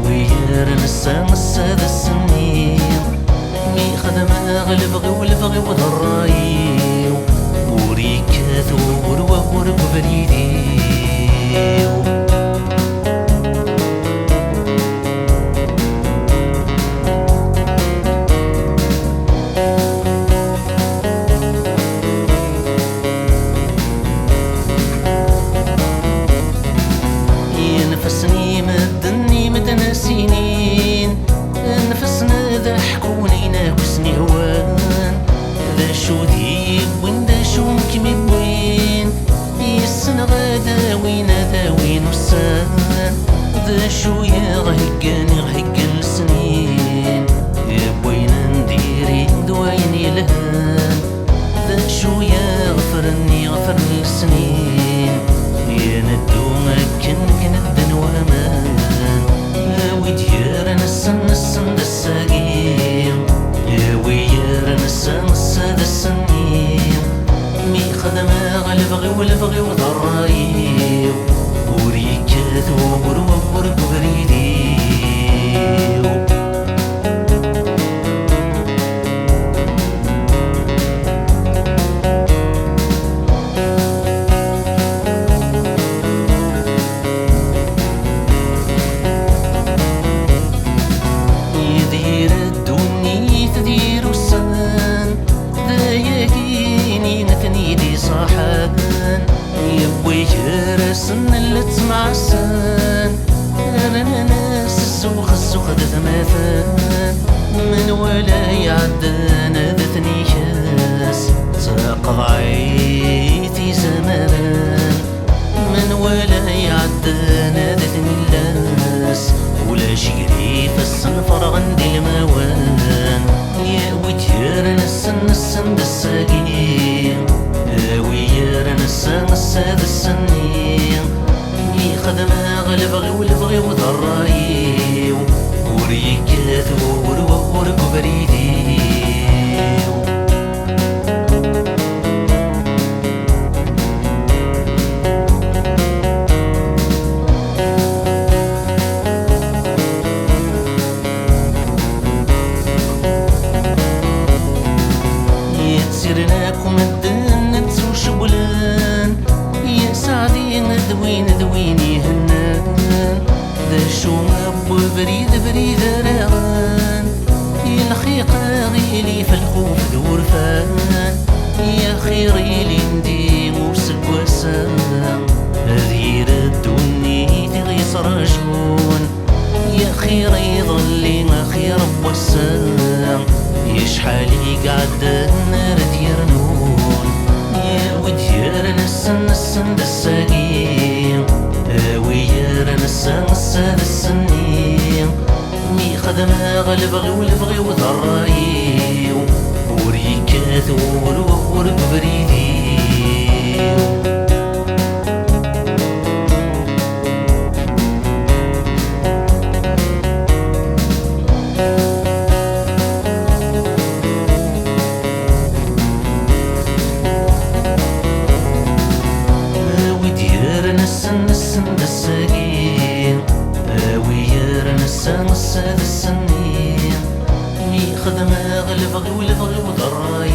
ويرن الساد السنين مي خدمة غلبغي والبغي وضراي وريكات ورور بريدي ينفسني مدني متناسينين نفسنا ضحكوني ناكسني هوان ذا شو ذيب وين ذا شو كيمي بوين يسن غادا وين وسان ذا شو يغهقن السنين بوين نديري دويني لهان ذا شو يغفرني السنين يندو مكن كند وامان ويديرن السن الساقيم ويرن الساد السنين مي خدمة غلبغي والبغي وضراي وريكات ورور بريدي سن اللي تسمع السن انا ناس السوخ دت مثان من ولا يعدن دتني كاس ساق عيتي زمان من ولا يعدن دتني اللاس ولا شيري فالسنفر عندي الموان يا ويتيرن السن بالساقين ويرن الساد السنين مي خدمة غلبغي والبغي وضراي وريكات ورور بريدي يتسيرناكم الدن نتسو شبلان يا سعدي ندويني هنان ذا شو مبو بريد راغان يا الخيقة غيلي في الخوف دور فان يا خيري لي نديم وسكواسان هذي ردوني تغيص رجون يا خيري ظلي ما خير بوسان يشحالي قعد نرد يرنون يا وديرن السن الساقين ويرن الساد السنين مي خدمة غلبغي والبغي وضراي وريكات ورور بريدي السن الساقين ويرن الساد السنين مي خدمة غلبغي والبغي وضراي